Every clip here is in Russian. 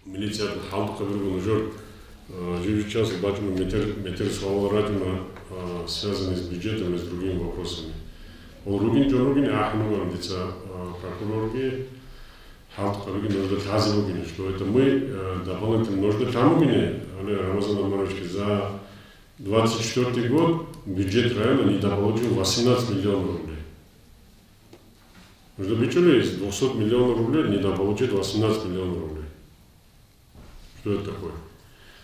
милицияның халыққа берген уже сейчас бачимо метер сваларатина связанные с бюджетом и с другими вопросами. Ругин Джоргин Ахман лица прокурорки халыққа берген нужно тазалыгин, что это мы дополнительно нужно тамугине, Рамазан Амарович, за 24 год бюджет района недополучил 18 миллионов рублей. Нужно бюджет из 200 миллионов рублей недополучит 18 миллионов рублей. Что это такое?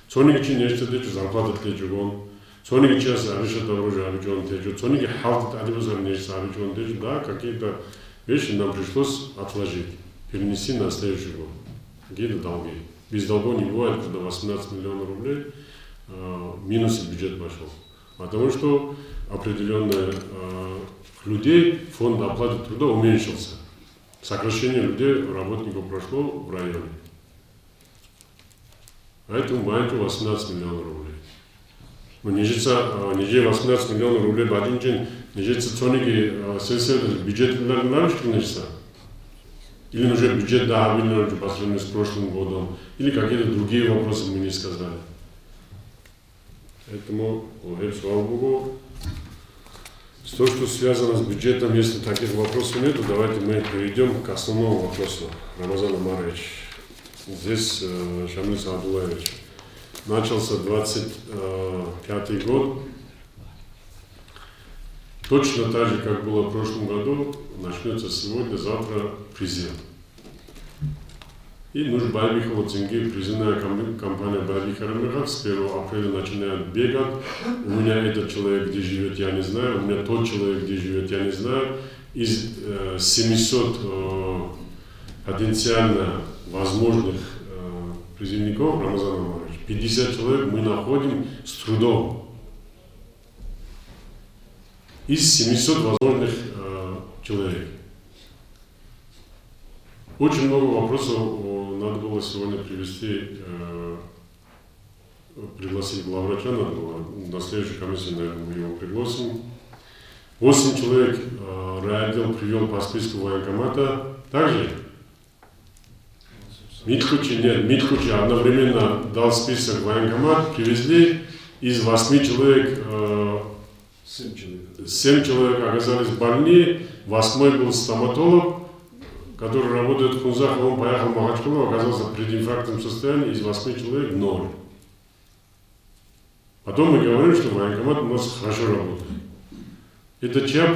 Соник için yaşadığı зарплата течугон, соник сейчас Алиша Таврожа Аличон течу, соник халт Алибазар нечто Аличон течу, да, какие-то вещи нам пришлось отложить, перенести на следующий год. Какие-то долги. Без долгов не бывает, когда 18 миллионов рублей минус в бюджет пошел. Потому что определенные людей фонд оплаты труда уменьшился. Сокращение людей, работников прошло в районе. Поэтому банку 18 миллионов рублей. Но неже 18 миллионов рублей один день, неже ценники бюджетные нарушения. Или уже бюджет добавили по сравнению с прошлым годом, или какие-то другие вопросы мы не сказали. Поэтому, слава Богу, то, что связано с бюджетом, если таких вопросов нет, давайте мы перейдем к основному вопросу. Рамазан Амарович. Здесь Шамиль Саадулаевич. Начался 25-й год. Точно так же, как было в прошлом году, начнется сегодня, завтра призыв. И Нур Байбихова Цинги, призывная компания Байбихара с 1 апреля начинает бегать. У меня этот человек, где живет, я не знаю. У меня тот человек, где живет, я не знаю. Из 700 потенциально возможных призывников, Рамазан Амарович, 50 человек мы находим с трудом. Из 700 возможных человек. Очень много вопросов надо было сегодня пригласить главврача, надо было, на следующей комиссии, наверное, мы его пригласим. 8 человек райотдел привел по списку военкомата. Также Миткучи одновременно дал список военкомат, привезли из 8 человек, 7 человек оказались больны, 8 был стоматолог, который работает в Хунзах, он поехал в Махачкалу, оказался в прединфарктном состоянии, из 8 человек 0. Потом мы говорим, что военкомат у нас хорошо работает. Это чья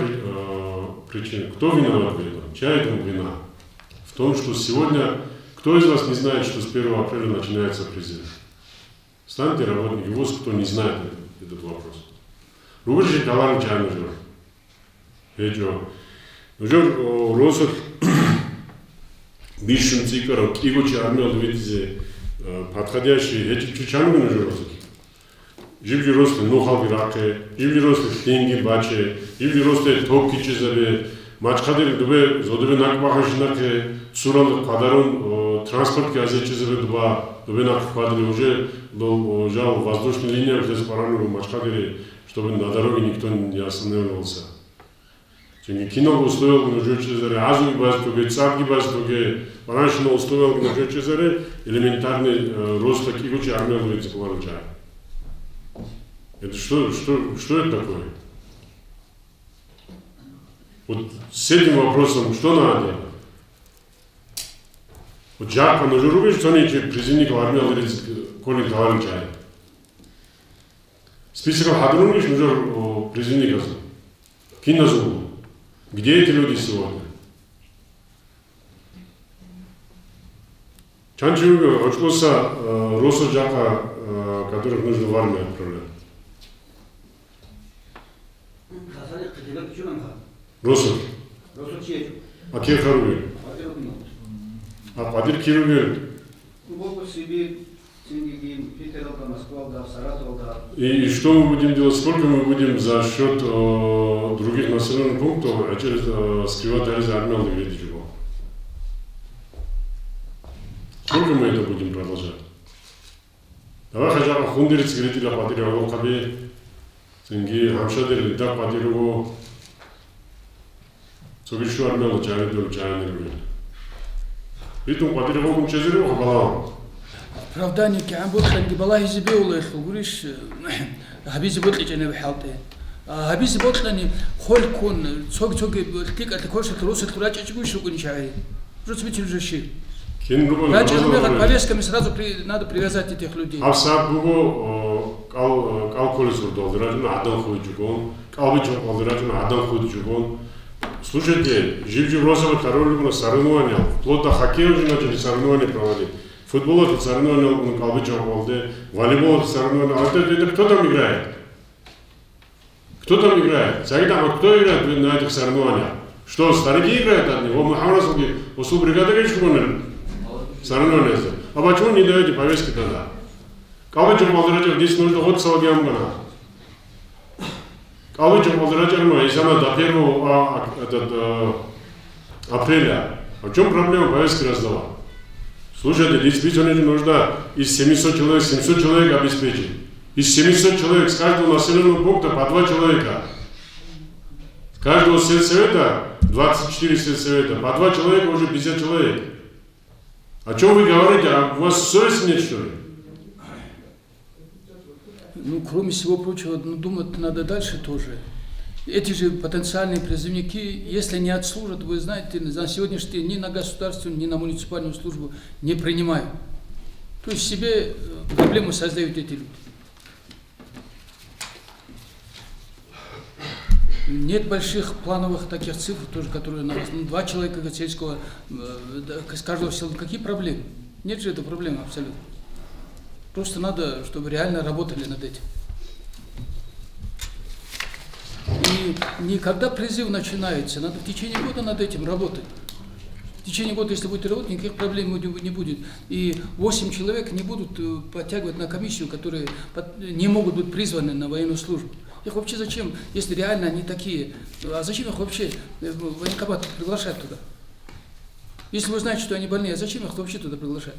причина? Кто виноват в этом? Чья это вина? В том, что сегодня, кто из вас не знает, что с 1 апреля начинается призыв? Станьте работники ВУЗ, кто не знает этот вопрос. Ругаши товарный чайный жор. Эджо. Жор росот бишун цикаров, игучи армел видите подходящие эти чучаными жоросот. Живли росли нохалги раке, живли росли деньги баче, живли росли топки чизабе, мачхадер дубе зодубе накмахашинаке, сурал кадарон транспорт газе чизабе дубе накмахадер уже жал воздушная линия здесь паранули мачхадере, чтобы на дороге никто не останавливался. Кино устоял на жучезере, азуги базтуге, царги базтуге, раньше устоял на жучезере, элементарный рост таких очень армянных цикл. Это что это такое? Вот с этим вопросом что надо делать? Вот жарко на журубе, что они призывник армии Колин Таваричай. Список Хадруниш нужен призывник. Кинозу. Где эти люди сегодня? Чанчуга очлоса Росо Джака, которых нужно в армию отправлять. Росо. А кем Харуби? А Падир Кируби? И что мы будем делать? Сколько мы будем за счет других населенных пунктов скрывать из армянных людей? Сколько мы это будем продолжать? Давай хотя бы хундирец говорит, я подирал кабе, цинги, хамшадер, да подирал, совершу армяну чайный дом чайный. И тут подирал кум чезеру хабалам. оправдание кямбуршанги балахи себе улышал, говоришь, хабизи ботлича не выхалты. Хабизи ботлани холькун, цог тик от кошек русет курача чугушу кунчай. Просто ведь уже щи. Значит, повестками сразу надо привязать этих людей. Абсабуго алкоголизм долдырачун адам хуйчугон, калбичон долдырачун адам хуйчугон. Слушайте, жив розовый второй соревнования, вплоть до хоккея уже начали соревнования проводить. Футбол это соревнования, он калбичон болде, волейбол это соревнования. А это кто там играет? Кто там играет? Сагитам, кто играет на этих соревнованиях? Что, старики играют одни? Вот Мухаммадовский, усу бригада говорит, соревнования. А почему не даете повестки тогда? Калбичон болдырачун, здесь нужно ход салгиамгана. Калбичон болдырачун, если она до 1 апреля. А в чем проблема повестки раздала? Слушайте, действительно нужно из 700 человек обеспечить. Из 700 человек с каждого населенного пункта по 2 человека. С каждого сельсовета 24 сельсовета, по 2 человека уже 50 человек. О чем вы говорите? А у вас совести нет, что ли? Ну, кроме всего прочего, думать надо дальше тоже. Эти же потенциальные призывники, если не отслужат, вы знаете, на сегодняшний день ни на государственную, ни на муниципальную службу не принимают. То есть себе проблемы создают эти люди. Нет больших плановых таких цифр, тоже, которые на 2 человека сельского, с каждого села. Какие проблемы? Нет же этой проблемы абсолютно. Просто надо, чтобы реально работали над этим. И не когда призыв начинается, надо в течение года над этим работать. В течение года, если будете работать, никаких проблем не будет. И 8 человек не будут подтягивать на комиссию, которые не могут быть призваны на военную службу. Их вообще зачем, если реально они такие, а зачем их вообще военкомат приглашать туда? Если вы знаете, что они больные, а зачем их вообще туда приглашать?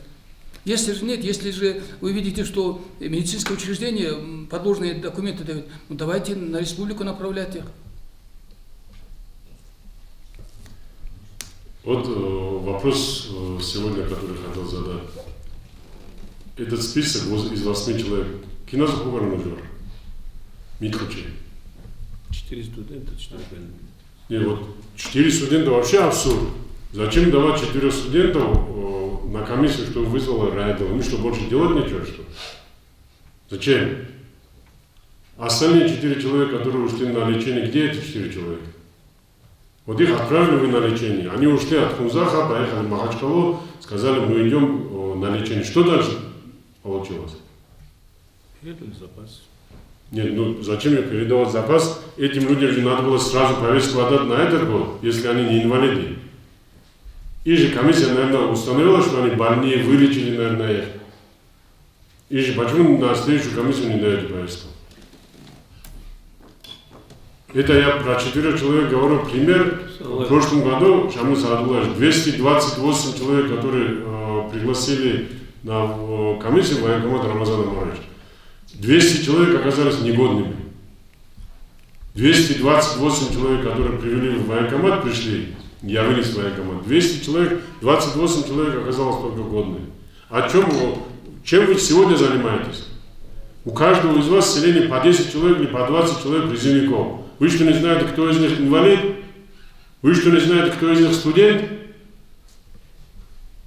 Если же нет, если же вы видите, что медицинское учреждение подложные документы дают, ну давайте на республику направлять их. Вот вопрос сегодня, который хотел задать. Этот список из 8 человек. Кино заховано уже. Митхучи. 4 студента, 4 больных. Нет, вот 4 студента вообще абсурд. Зачем давать 4 студентов на комиссию, что вызвало райотдел? Ну что, больше делать нечего, что? Зачем? Остальные 4 человека, которые ушли на лечение, где эти 4 человека? Вот их отправили вы на лечение. Они ушли от Хунзаха, поехали в Махачкалу, сказали, мы идем на лечение. Что дальше получилось? Передали запас. Нет, ну зачем им передавать запас? Этим людям же надо было сразу повестку отдать на этот год, если они не инвалиды. И же комиссия, наверное, установила, что они больные, вылечили, наверное, их. И же почему на следующую комиссию не даете повестку? Это я про 4 человек говорю пример. В прошлом году, Шамил Саадулаевич, 228 человек, которые пригласили на комиссию военкомата Рамазана Маровича. 200 человек оказались негодными. 228 человек, которые привели в военкомат, пришли, явились в военкомат. 200 человек, 28 человек оказалось только годными. Чем вы сегодня занимаетесь? У каждого из вас в селении по 10 человек или по 20 человек призывников. Вы что, не знаете, кто из них инвалид? Вы что, не знаете, кто из них студент?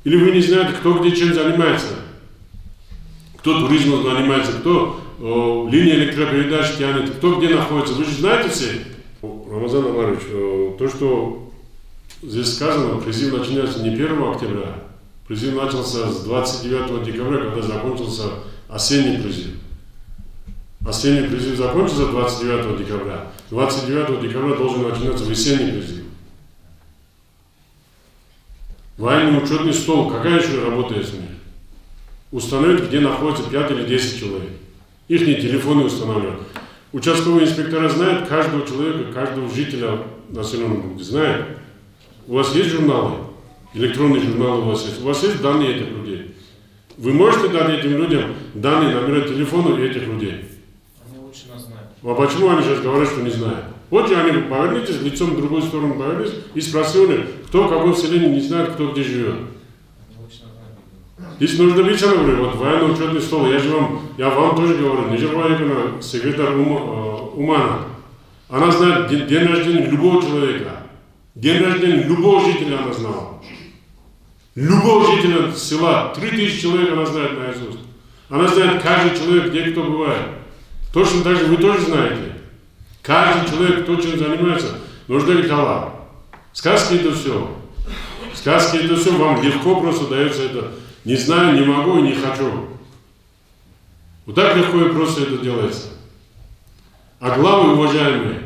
Или вы не знаете, кто где чем занимается? Кто туризмом занимается, кто линии электропередач тянет, кто где находится. Вы же знаете все. Рамазан Амарович, то, что здесь сказано, призыв начинается не 1 октября. Призыв начался с 29 декабря, когда закончился осенний призыв. Осенний призыв закончился 29 декабря. 29 декабря должен начинаться весенний призыв. Военный учетный стол, какая еще работа есть у них? Установить, где находится 5 или 10 человек. Их телефоны устанавливают. Участковые инспектора знают каждого человека, каждого жителя населенного пункта. Знают. У вас есть журналы? Электронные журналы у вас есть? У вас есть данные этих людей? Вы можете дать этим людям данные номера телефона этих людей? Они лучше нас знают. А почему они сейчас говорят, что не знают? Вот же они, повернитесь лицом в другую сторону, повернитесь и спросили, кто в каком селении не знает, кто где живет. Они лучше нас знают. Здесь нужно видеть, вот военно-учетный стол, я вам тоже говорю, Нижербаевна, секретарь Умана, она знает день рождения любого человека, день рождения любого жителя она знала. Любого жителя села, 3000 человек она знает наизусть. Она знает каждый человек, где кто бывает. Точно так же вы тоже знаете. Каждый человек, кто чем занимается, нужно ли хала. Сказки это все. Сказки это все, вам легко просто дается это. Не знаю, не могу и не хочу. Вот так легко и просто это делается. А главы, уважаемые,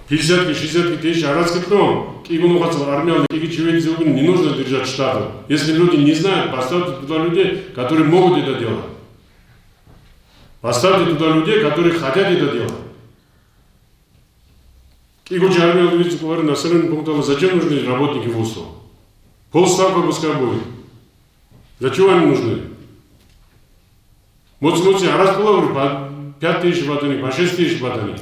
50-60 тысяч арабских том, армян, не нужно держать штатов. Если люди не знают, поставьте туда людей, которые могут это делать. Поставьте туда людей, которые хотят это делать. И армян, видите, говорю, населенный пункт, зачем нужны работники в УСО? Полставка пускай будет. Для чего они нужны? Вот смотрите, а раз было, по 5000 батаний, по 6000 батаний.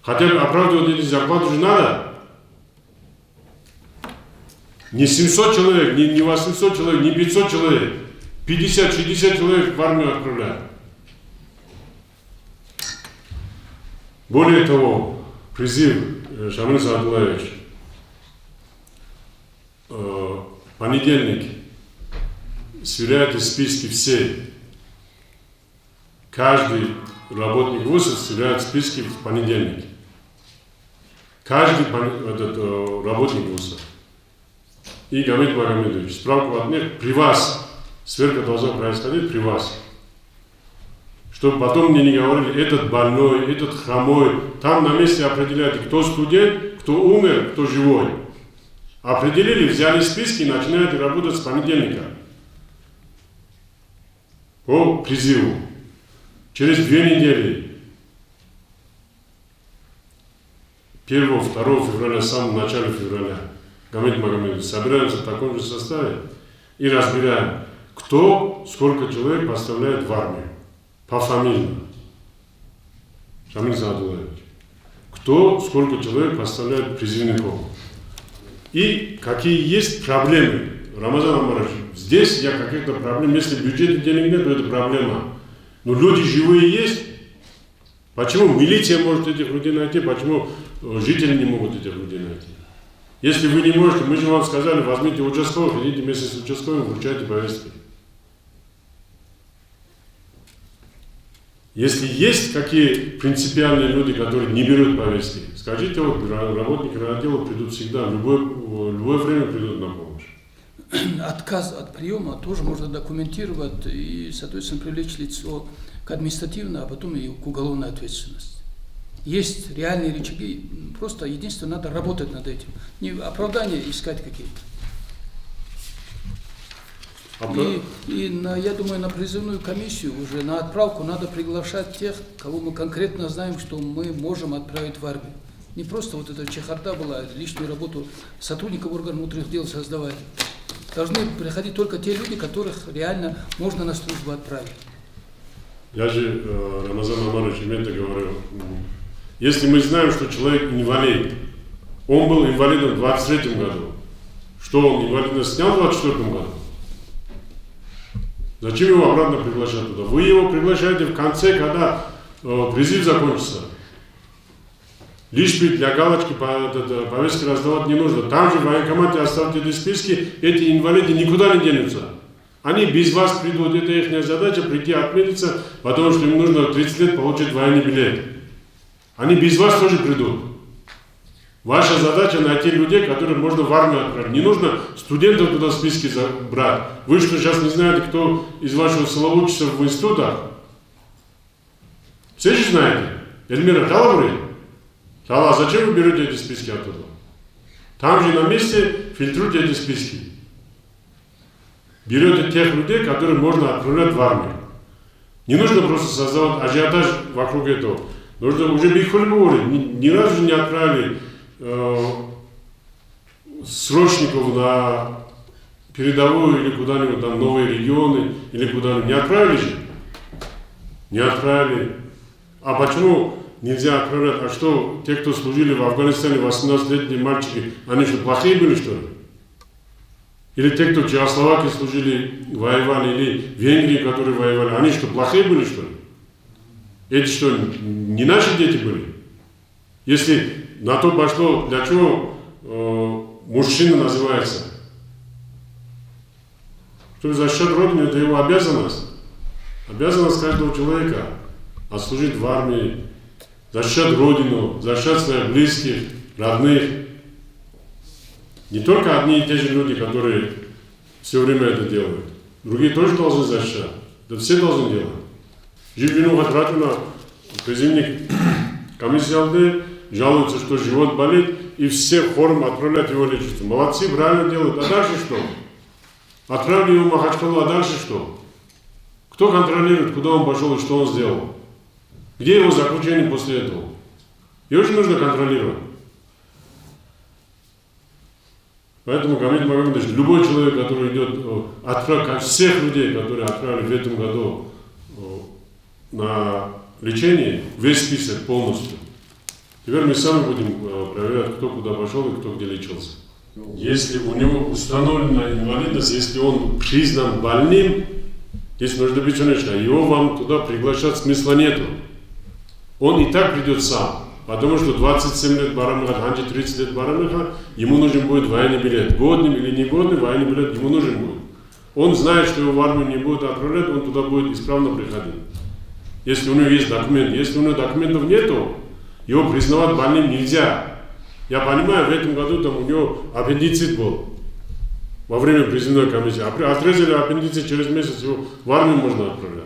Хотя бы оправдывать эти зарплаты уже надо. Не 700 человек, не 800 человек, не 500 человек. 50-60 человек в армию отправляют. Более того, призыв, Шамиль Садулаевич, понедельник, сверяйте списки все. Каждый работник ВУЗа сверяет списки в понедельник. Каждый работник ВУЗа. И Гамид Магомедович, справку от них, при вас, сверка должна происходить при вас. Чтобы потом мне не говорили, этот больной, этот хромой. Там на месте определяйте, кто студент, кто умер, кто живой. Определили, взяли списки и начинаете работать с понедельника. По призыву. Через 2 недели, 1-2 февраля, в самом начале февраля, Гамид Магомедович, собираемся в таком же составе и разбираем, кто, сколько человек поставляет в армию. Пофамильно. Шамиль Садулаевич. Кто, сколько человек поставляет призывников. И какие есть проблемы. Рамазан Амарович, здесь я каких-то проблем, если в бюджете денег нет, то это проблема. Но люди живые есть. Почему милиция может этих людей найти, почему жители не могут этих людей найти? Если вы не можете, мы же вам сказали, возьмите участковых, идите вместе с участковым, вручайте повестки. Если есть какие принципиальные люди, которые не берут повестки, скажите, вот, работники райотдела придут всегда, в любое время придут на помощь. Отказ от приема тоже можно документировать и, соответственно, привлечь лицо к административной, а потом и к уголовной ответственности. Есть реальные рычаги, просто единственное, надо работать над этим. Не оправдания искать какие-то. Я думаю, на призывную комиссию уже, на отправку надо приглашать тех, кого мы конкретно знаем, что мы можем отправить в армию. Не просто вот эта чехарда была, лишнюю работу сотрудников органов внутренних дел создавать. Должны приходить только те люди, которых реально можно на службу отправить. Я же, Рамазан Амарович, это говорю. Если мы знаем, что человек инвалид, он был инвалидом в 23 году, что он инвалидность снял в 24 году? Зачем его обратно приглашать туда? Вы его приглашаете в конце, когда призыв закончится. Лишь для галочки повестки раздавать не нужно. Там же в военкомате оставьте эти списки, эти инвалиды никуда не денутся. Они без вас придут, это их задача, прийти отметиться, потому что им нужно 30 лет получить военный билет. Они без вас тоже придут. Ваша задача найти людей, которых можно в армию отправить. Не нужно студентов туда в списки брать. Вы что, сейчас не знаете, кто из вашего села учится в институтах? Все же знаете. Эльмира Талабри? Тала, зачем вы берете эти списки оттуда? Там же на месте фильтруйте эти списки. Берете тех людей, которых можно отправлять в армию. Не нужно просто создавать ажиотаж вокруг этого. Нужно уже Бихульбури. Ни разу не отправили срочников на передовую или куда-нибудь там новые регионы или куда-нибудь. Не отправили же? Не отправили. А почему нельзя отправлять? А что, те, кто служили в Афганистане, 18-летние мальчики, они что, плохие были, что ли? Или те, кто в Чехословакии служили, воевали, или в Венгрии, которые воевали, они что, плохие были, что ли? Эти что, не наши дети были? Если на то пошло, для чего мужчина называется? Чтобы защищать Родину, это его обязанность. Обязанность каждого человека отслужить в армии, защищать Родину, защищать своих близких, родных. Не только одни и те же люди, которые все время это делают. Другие тоже должны защищать. Это все должны делать. Живину Хатратуна, призывник комиссии жалуется, что живот болит, и все хором отправляют его лечиться. Молодцы, правильно делают. А дальше что? Отправили его в Махачкалу, а дальше что? Кто контролирует, куда он пошел и что он сделал? Где его заключение после этого? Его же нужно контролировать. Поэтому, Гамид Магомедович, любой человек, который идет, как всех людей, которые отправили в этом году на лечение, весь список полностью. Теперь мы сами будем проверять, кто куда пошел и кто где лечился. Если у него установлена инвалидность, если он признан больным, здесь нужно быть конечно, его вам туда приглашать смысла нету. Он и так придет сам. Потому что 27 лет барамыха, 30 лет барамыха, ему нужен будет военный билет. Годным или негодным военный билет ему нужен будет. Он знает, что его в армию не будут отправлять, он туда будет исправно приходить. Если у него есть документ. Если у него документов нету, его признавать больным нельзя. Я понимаю, в этом году там у него аппендицит был. Во время призывной комиссии. Отрезали аппендицит, через месяц его в армию можно отправлять.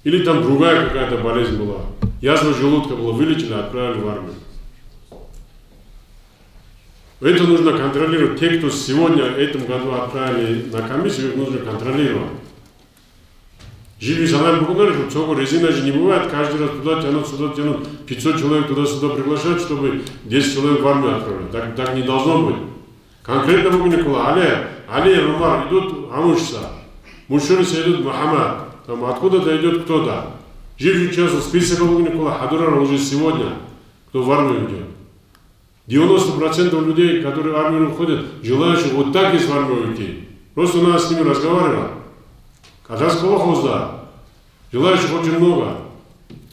Или там другая какая-то болезнь была. Язва желудка была, вылечили, отправили в армию. Это нужно контролировать. Те, кто сегодня, в этом году отправили на комиссию, их нужно контролировать. Живи саналь букунар, что цокор резина же не бывает, каждый раз туда тянут, сюда тянут, 500 человек туда-сюда приглашают, чтобы 10 человек в армию отправить. Так не должно быть. Конкретно Букуникула, Али, Румар идут Амушса, Мушуриса идут Мухаммад, там откуда-то идет кто-то. Жив сейчас список Букуникула, Хадурар уже сегодня, кто в армию идет. 90% людей, которые в армию уходят, желающих вот так из армии уйти. Просто надо с ними разговаривать. Казахская колхозда. Желающих очень много.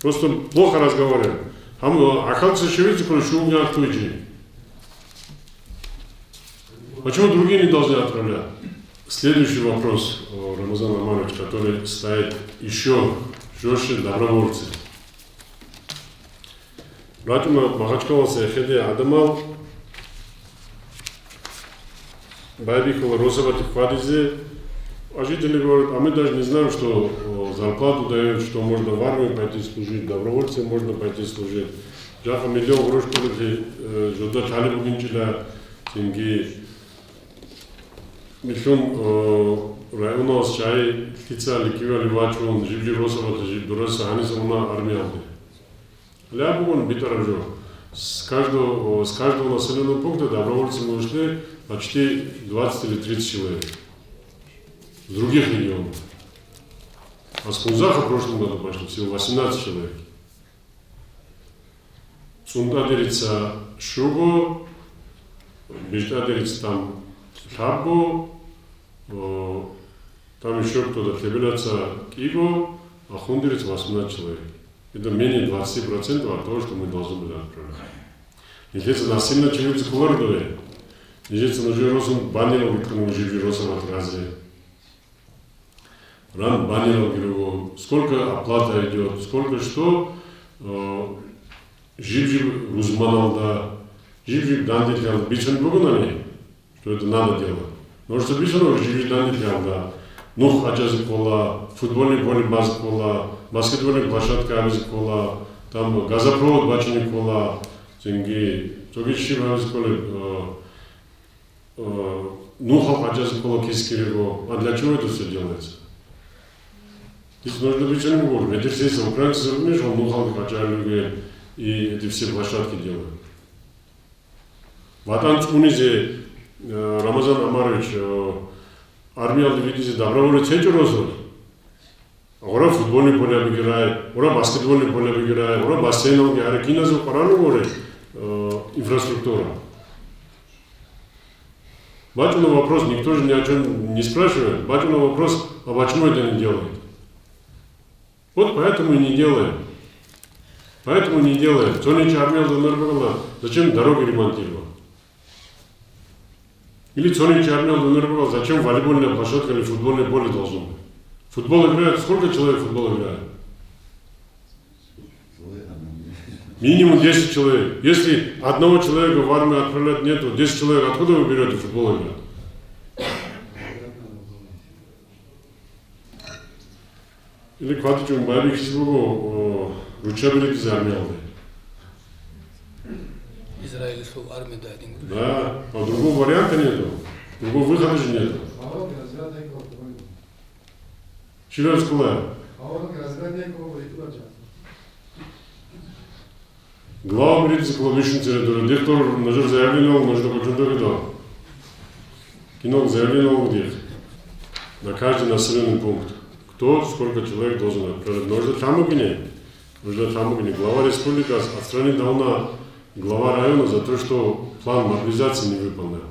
Просто плохо разговаривают. Ахалцы шевелится, что у меня отключили. Почему другие не должны отправлять? Следующий вопрос, Рамазан Амарович, который стоит еще жестче, добровольцы. Ратума Махачкала Сехеде Адамал Байбикова Росабати Хвадизе. А жители говорят, а мы даже не знаем, что зарплату дают, что можно в армию пойти служить, добровольцам можно пойти служить. Жаха миллион грош курки, жода чали бугинчила, тенги. Миллион районов чай, хица, ликивали вачун, жили Росабати, жили Дуроса, они самуна армиалды. Лябугон битаражо. С каждого населенного пункта добровольцы мы ушли почти 20 или 30 человек. С других регионов. А с Кунзаха в прошлом году пошли всего 18 человек. Сунда делится Шуго, Бежда делится там Шабго, там еще кто-то Тебеляца Киго, а Хун делится 18 человек. Это менее 20% от того, что мы должны были отправлять. Если насильно человек захватывает, если на жиросом баннером выткнул жиросом отразили. Ран баннером говорю, сколько оплата идет, сколько что, жив Рузманалда, жив Дандитлял, бичан погнали, что это надо делать. Но что бичан жив Дандитлял, ну хачазы кола, футбольный поле базы кола, баскетбольная площадка абизы кола, там газопровод бачини кола, деньги, тогичи абизы кола, ну хачазы кола кискирего. А для чего это все делается? Здесь нужно быть чем угодно. Эти все украинцы за рубеж, он нухал качали и эти все площадки делают. Ватан Цунизе Рамазан Амарович армия видите доброволец эти розы. Ора футбольный поле обыграет, ора баскетбольный поле обыграет, ора бассейн обыграет, кинозу парану говорит инфраструктура. Батюна вопрос, никто же ни о чем не спрашивает. Батюна вопрос, а почему это не делает? Вот поэтому и не делаем. Поэтому не делаем. Цонич армияда нормально, зачем дороги ремонтировал? Или Цонич армияда нормально, зачем волейбольная площадка или футбольное поле должно быть? Футбол играет, сколько человек в футбол играет? Минимум 10 человек. Если одного человека в армию отправлять нету, 10 человек откуда вы берете футбол играть? Или хватит байбек сибугу ручабилик из армии алды. Израиль сол армия да один. Да, а другого варианта нету. Другого выхода же нету. Через куда? Глава милиции кладущим территорию. Директор нажер заявление, нужно почему-то видал. Кино заявление где? На каждый населенный пункт. Кто, сколько человек должен отправить. Нужно там угнать. Нужно там угнать. Глава республики отстранит давно глава района за то, что план мобилизации не выполнил.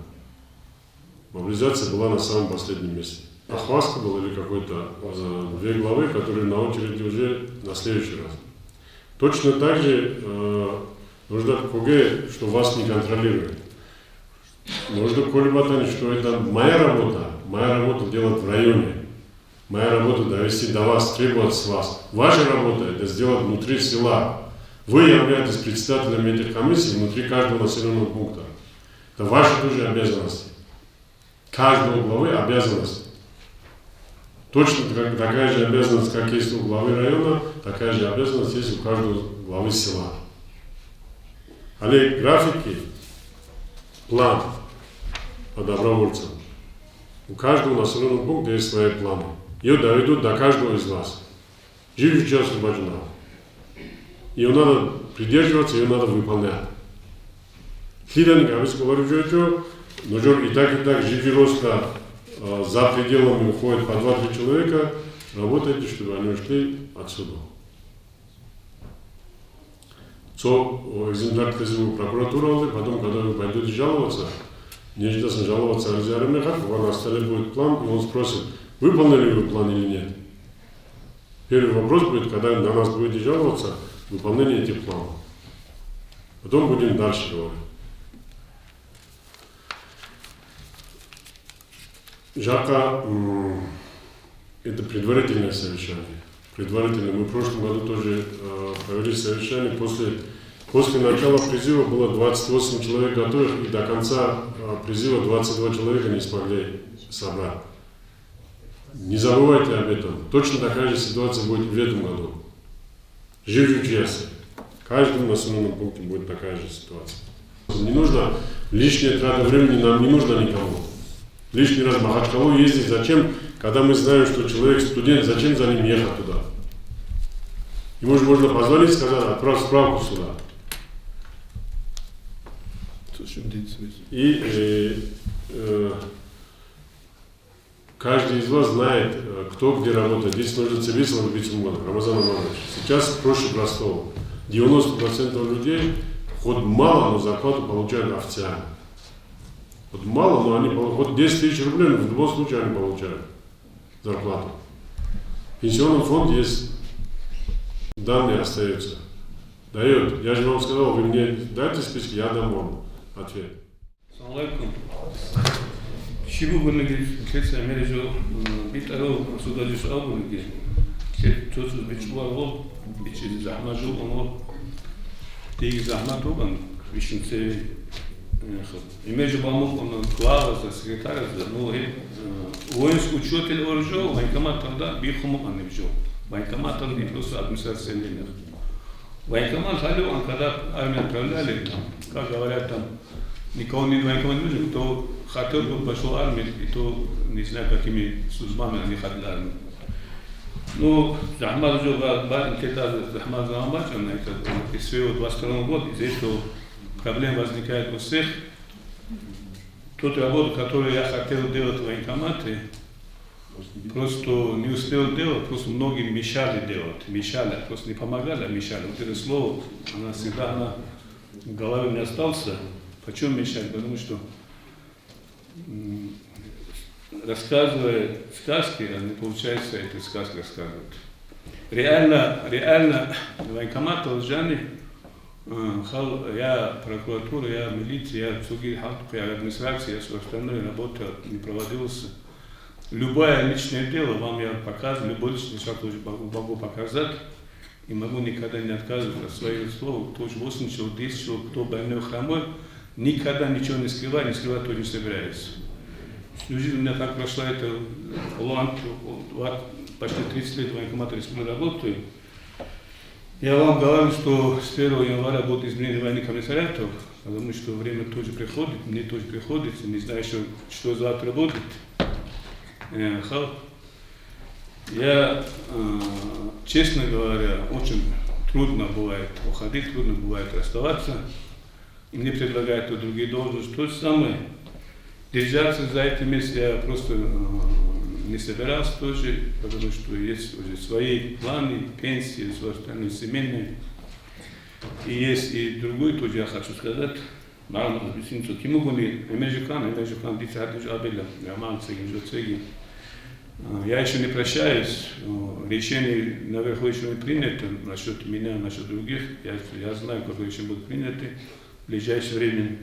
Мобилизация была на самом последнем месте. Ахваска была или какой-то две главы, которые на очереди уже на следующий раз. Точно так же нужно КГ, что вас не контролирует. Нужно колебатать, что это моя работа делать в районе. Моя работа довести до вас, требовать с вас. Ваша работа это сделать внутри села. Вы являетесь председателем этих комиссий внутри каждого населенного пункта. Это ваши тоже обязанности. Каждого главы обязанность. Точно такая же обязанность, как есть у главы района, такая же обязанность есть у каждого главы села. Але графики, план по добровольцам. У каждого населенного пункта есть свои планы. Ее доведут до каждого из вас. Живи час освобождена. Ее надо придерживаться, ее надо выполнять. Хиданик, а вы говорите, нужно и так живи роста за пределами уходит по 2-3 человека, работайте, чтобы они ушли отсюда. Экземпляр призыву прокуратуры, потом, когда вы пойдете жаловаться, не ждется жаловаться Арзиарами, у вас на столе будет план, и он спросит, выполнили вы план или нет. Первый вопрос будет, когда на нас будете жаловаться, выполнение этих планов. Потом будем дальше говорить. Жака – это предварительное совещание. Предварительно. Мы в прошлом году тоже провели совещание. После начала призыва было 28 человек готовых, и до конца призыва 22 человека не смогли собрать. Не забывайте об этом. Точно такая же ситуация будет в этом году. Живи честно. В каждом населенном пункте будет такая же ситуация. Не нужно лишняя трата времени, нам не нужно никому. Лишний раз в Махачкалу ездить, зачем, когда мы знаем, что человек студент, зачем за ним ехать туда? Ему же можно позвонить, сказать, отправь справку сюда. И каждый из вас знает, кто где работает. Здесь нужно цивилизм любить Рамазан Аманович. Сейчас проще простого. 90% людей хоть мало, но зарплату получают официально. Вот мало, но они получают. Вот 10 тысяч рублей, но в любом случае они получают зарплату. В пенсионном фонде есть данные остаются. Дает. Я же вам сказал, вы мне дайте списки, я дам вам ответ. Assalamu alaikum. Шибу бұрынғы кетсе мережу битару судажу шабуге. Кет чөсүз бичуар бол, бичи захмат жол, оно теги захмат болгон. Вишинсе имеже бамук он глава секретаря, ну воинский учитель оружия, военкоматында бихуму анебжо. Военкоматом и просто администрация не. Военкомат халю, он когда армию отправляли, как говорят там, никого не военкомат не нужен, кто хотел бы пошел армию, и то не знаю какими службами они ходили армию. Ну, Захмад уже где-то Захмад Замбачем, это из своего 22 года, из-за этого проблем возникает у всех. Ту работу, которую я хотел делать в военкомате, просто не успел делать, просто многие мешали делать, просто не помогали, а мешали. Вот это слово, она всегда в голове не остался. Почему мешали? Потому что рассказывая сказки, а не получается эти сказки рассказывать. Реально, военкомат Алжаны, я прокуратура, я милиция, я другие я администрация, я все остальное работа не проводился. Любое личное дело вам я показываю, любой личный шаг тоже могу показать. И могу никогда не отказывать от своих слов. Тоже 8 человек, 10 человек, кто больной хромой, никогда ничего не скрывать тоже не собирается. Всю жизнь у меня так прошла эта почти 30 лет в военкомате республики работаю. Я вам говорю, что с 1 января будет изменение военных комиссариатов, потому что время тоже приходит, мне тоже приходится, не знаю, что завтра будет. Я, честно говоря, очень трудно бывает уходить, трудно бывает расставаться. И мне предлагают другие должности. То же самое. Держаться за это место я просто не собирался тоже, потому что есть уже свои планы, пенсии, все остальное семейные. И есть и другой тоже я хочу сказать. Я еще не прощаюсь, решение наверху еще не принято насчет меня, насчет других. Я знаю, какое еще будет принято в ближайшее время.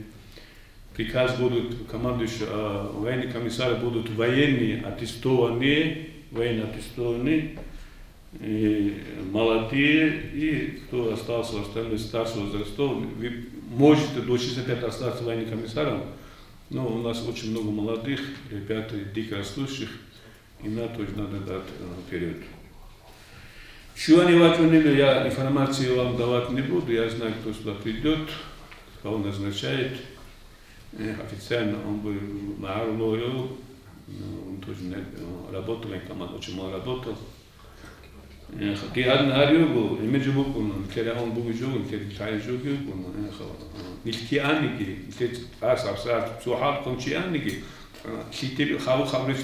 Приказ будут командующие, военные комиссары будут военные аттестованные, молодые, и кто остался в остальных старших возрастов, вы можете до 65 остаться военным комиссаром, но у нас очень много молодых, ребят, дико растущих. И нам тоже надо дать вперед. Что они ватунили, я информацию вам давать не буду. Я знаю, кто сюда придет, кого назначает. Официально он был на Арною, он тоже работал, очень мало работал. Я на Арною, имею в виду, когда он был жив, когда я жив, нефтяники, сухар кончианики. Шитили хабарис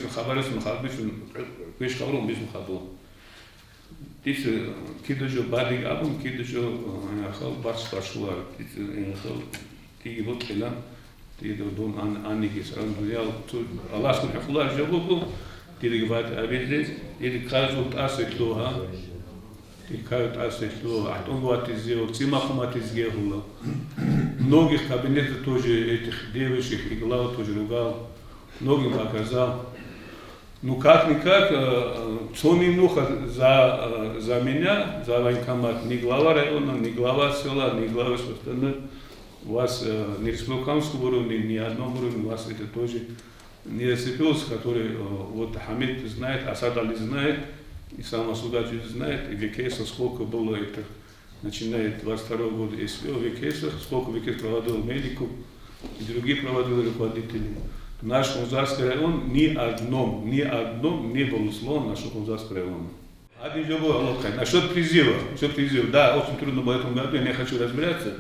пешкаром без мухабу. Тис кидожо бадик абум кидожо хал бас пашуар. Тиги вот келам тиги дон анники саран дуял Аллах субханахулlah жабу тиги ват абеде тиги казут асетлоа тиги казут асетлоа атон ват изел цимахумат изгерула. Многих кабинетов тоже этих девушек и глав тоже ругал. Многим показал. Ну как-никак, Цонинуха за меня, за военкомат, ни глава района, ни глава села, ни глава всего остального. У вас ни республиканского уровня, ни одном уровне, у вас это тоже не зацепилось, который вот Хамид знает, Асад Али знает, и сам Асудач знает, и ВКС сколько было это, начиная 22 года СВО, ВКС, сколько ВКС проводил медику, и другие проводили руководители. Наш Кунзарский район ни одном не было слова нашего Кунзарского района. Один же был локаль. Насчет призыва, да, очень трудно в этом году, я не хочу разбираться.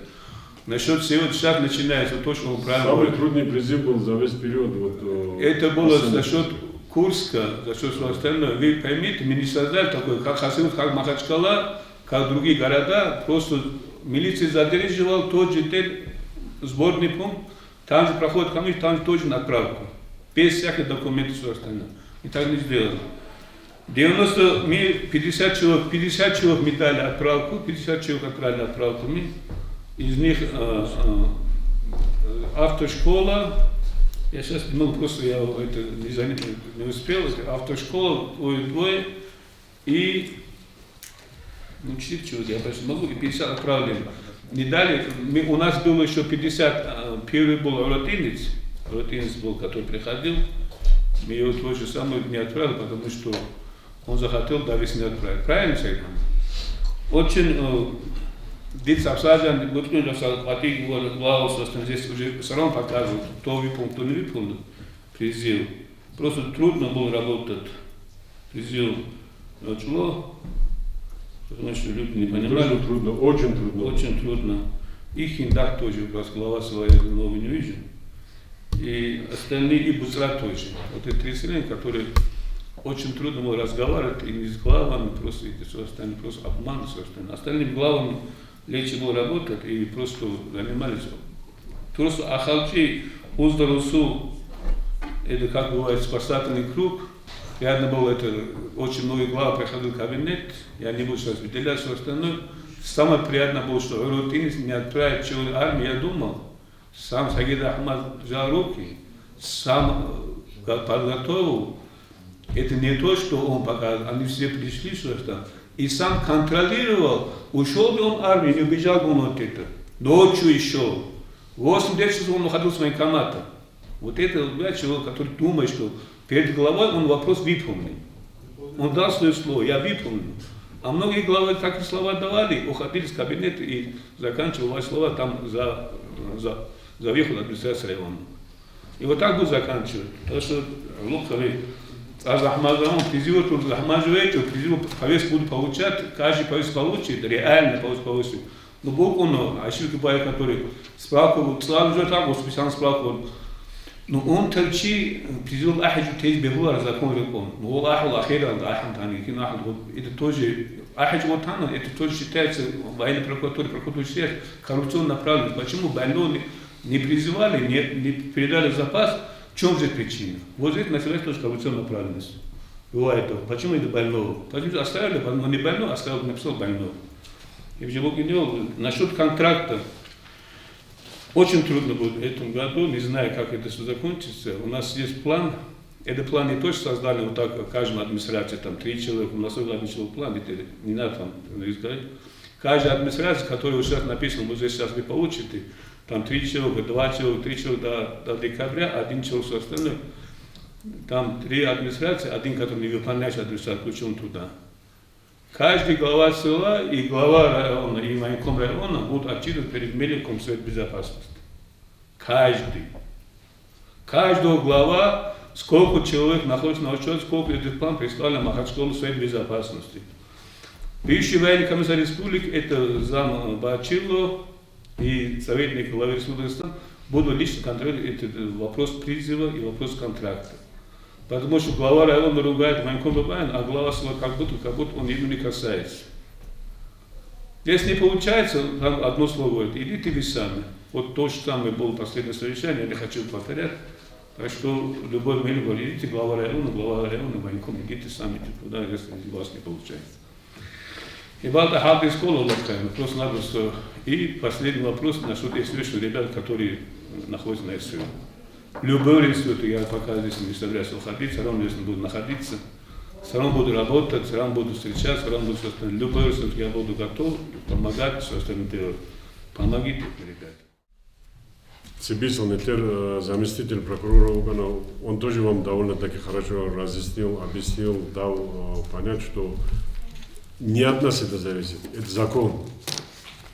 Насчет всего сейчас начинается то, что мы правильно. Самый трудный призыв был за весь период. Вот, это было за счет Курска, за счет всего остального. Вы поймите, мы не создали такой, как Хасимов, как Махачкала, как другие города, просто милиция задерживала тот же день сборный пункт. Там же проходит комиссия, там же тоже на отправку. Без всяких документов и все остальное. И так не сделали. 50 человек мы дали отправку, 50 человек отправили отправками. Из них автошкола, я сейчас просто я это не успел, это автошкола, двое, и 4 человека, я больше могу, и 50 отправили. Не дали, у нас было еще 50, первый был Ротинец был, который приходил, мы его в то же самое не отправили, потому что он захотел до весны отправить. Правильно, Сергей? Очень Дед обсажен, вот кто хватит главу, здесь уже все равно показывают, кто выполнил, кто не выполнил призыв. Просто трудно было работать. Призыв начало, потому что люди не понимали. Тоже трудно, очень трудно. Очень трудно. И Хиндак тоже, у вас глава своя нового не вижу. И остальные, и Бузра тоже. Вот эти три страны, которые очень трудно было разговаривать, и не с главами, просто и все остальное, просто обман, все остальное. Остальными главами легче было работать и просто занимались. Просто Ахалчи, Уздарусу, это, как бывает, спасательный круг. Рядом был это, очень много глав приходил в кабинет, я не буду сейчас выделять все остальное. Самое приятное было, что Рутинец не отправит в армию, я думал, сам Сагид Ахмад взял руки, сам подготовил. Это не то, что он показал, они все пришли что-то. И сам контролировал, ушел ли он в армию, не убежал бы он от этого. Ночью еще. 8-9 часов он уходил с военкомата. Вот это человек, который думает, что перед главой он вопрос выполнил. Он дал свое слово, я выполнил. А многие главы такие слова давали, уходили с кабинета и заканчивали слова там за выход администрации района. И вот так будет заканчивать. Потому что Луковый Ахмазам призывает, призывает, повестку будут получать, каждый повестку получит, реально повестку. Но Бог он, ошибки бывают, который справку, слава же так, специально справку. Но он торчи, призывал Ахаджу тез бегула, закон рекон. Но он Ахал Ахира, Ахам Тани, это тоже, Ахадж Ватана, это тоже считается военной прокуратурой считается коррупционной направленностью. Почему больного не призывали, не передали запас? В чем же причина? Вот это называется тоже коррупционная направленность. Бывает так. Почему это больного? Почему оставили, но не больного, оставил, написал больного. И в Желугине насчет контракта. Очень трудно будет в этом году, не знаю, как это все закончится. У нас есть план. Этот план не то, что создали вот так, каждая администрация, там 3 человека, у нас один человек план, это не надо там рисковать. Каждая администрация, которая сейчас написана, вот здесь сейчас вы получите, там 3 человека, 2 человека, 3 человека до декабря, 1 человек все остальное. Там 3 администрации, один, который не выполняет администрацию, включен туда. Каждый глава села и глава района, и военком района будут отчитывать перед Меликом Совет Безопасности. Каждый. Каждого глава, сколько человек находится на учете, сколько этот план прислали на Махачкалу Совет Безопасности. Бывший военный комиссар республики, это зам Бачило и советник главы республики, будут лично контролировать этот вопрос призыва и вопрос контракта. Потому что глава района ругает, военком ругает, а глава села как будто он его не касается. Если не получается, там одно слово говорит, идите вы сами. Вот то же самое было последнее совещание, я не хочу повторять. Так что любой момент говорит, идите глава района, военком, идите сами туда, если у вас не получается. И вот ахады школа ловкая, вопрос надо, что... И последний вопрос насчет СВ, ребят, которые находятся на СВ. Любой институт, я пока здесь не собираюсь уходить, все равно здесь буду находиться, все равно буду работать, все равно буду встречаться, все равно буду все остальное. Любой институт я буду готов помогать, все остальное делать. Помогите, ребята. Цибисл Нетер, заместитель прокурора Угана, он тоже вам довольно-таки хорошо разъяснил, объяснил, дал понять, что не от нас это зависит, это закон.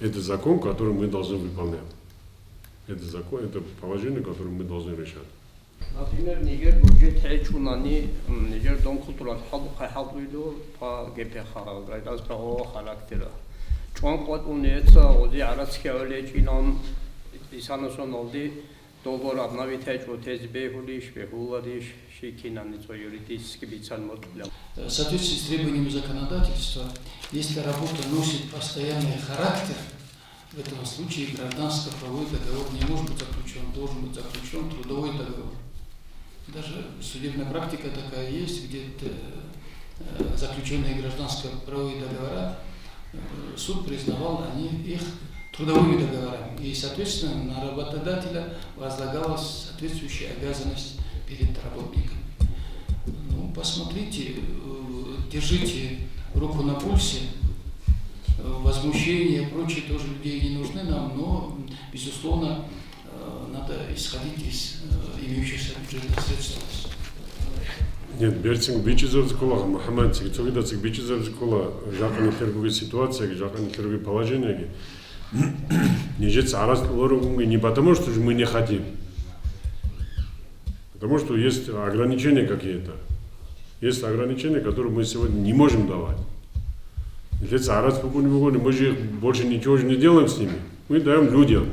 Это закон, который мы должны выполнять. Это закон, это положение, которое мы должны решать. Например, Нигер бюджет хечунани, Нигер дом культурал халбуйду по ГПХ, гражданского характера. Чуанкот унеца, оди арабский олечинам, исанусон олди, договор обновить хечу тезбехулиш, бехуладиш, шикинани, то юридически бицан мотуля. В соответствии с требованиями законодательства, если работа носит постоянный характер, в этом случае гражданско-правовой договор не может быть заключен, должен быть заключен трудовой договор. Даже судебная практика такая есть, где заключенные гражданско-правовые договора суд признавал их трудовыми договорами. И, соответственно, на работодателя возлагалась соответствующая обязанность перед работником. Ну, посмотрите, держите руку на пульсе. Возмущения и прочее тоже людей не нужны нам, но, безусловно, надо исходить из имеющихся бюджетных средств. Нет, Берцинг бичизовского, Мухаммад Цигцогидацик бичизовского, жаканы терговые ситуации, жаканы терговые положения. Не жется арастлору не потому, что мы не хотим, потому что есть ограничения какие-то. Есть ограничения, которые мы сегодня не можем давать. Если мы же больше ничего не делаем с ними, мы даем людям.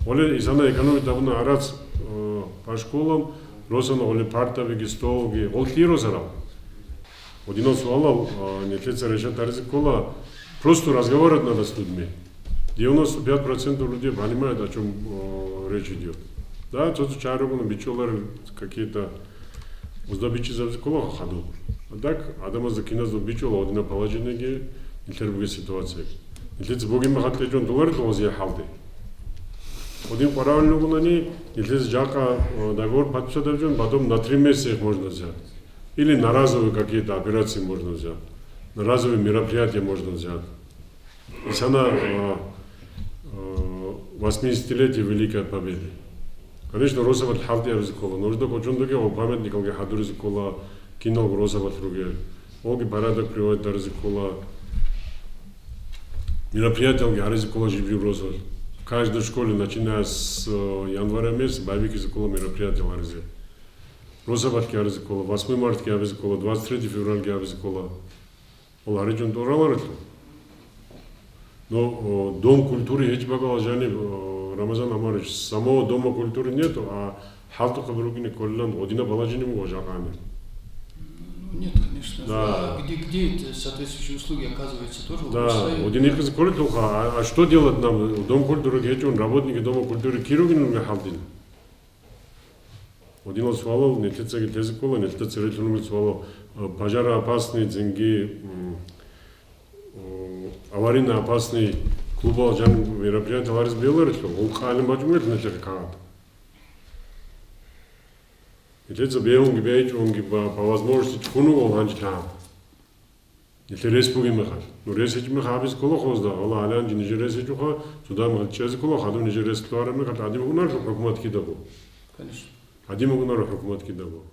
Оле изана экономит давно араз по школам, росано оле партовики, столги, олти розарал. Один суалал, не тлеца решать арзикола, просто разговаривать надо с людьми. 95% людей понимают, о чем речь идет. Да, тут чарогуна бичолар какие-то уздабичи завзикола хаду. А так, адамазда киназда бичола одна положение интервью ситуация. Если боги махатле жон доллар доллар халды. Один правильно гунани, если жака договор подписать жон, потом на 3 месяца их можно взять. Или на разовые какие-то операции можно взять. На разовые мероприятия можно взять. Если она 80-летие Великой Победы. Конечно, Росават халдия ризикола. Нужно кочундуге о памятниковге хаду ризикола, кино Росават руге. Оги порядок приводит до ризикола. Мероприятия ризикола живи Росават. В каждой школе, начиная с января месяца, боевик ризикола мероприятия ларизе. Росават ризикола, 8 марта ризикола, 23 февраля ризикола. Олариджон дораларытло. Но дом культуры эти багажани Рамазан Амарович, самого дома культуры нету, а халту хабругини коллан одина балажини мужаканы. Нет, конечно. Да. А где эти соответствующие услуги оказываются тоже? Да, один их заколет плохо. А что делать нам? Дом культуры, где он работники дома культуры киругин на халдин. Один он свалил, не тецеги тезикола, не тецеги речунуми свалил. Пожароопасные деньги, аварийно опасный клуб жан мероприятия ларис белорус, он халим бачмет на теркат. И это беунги бейчунги по возможности куну он анчтам. Это респуги мехаш. Но ресеч мехабис колохозда, ола алянди ниже ресечуха, сюда мехачез колохаду ниже ресклара мехат, один угнар хукумат кидабу. Конечно. Один угнар хукумат кидабу.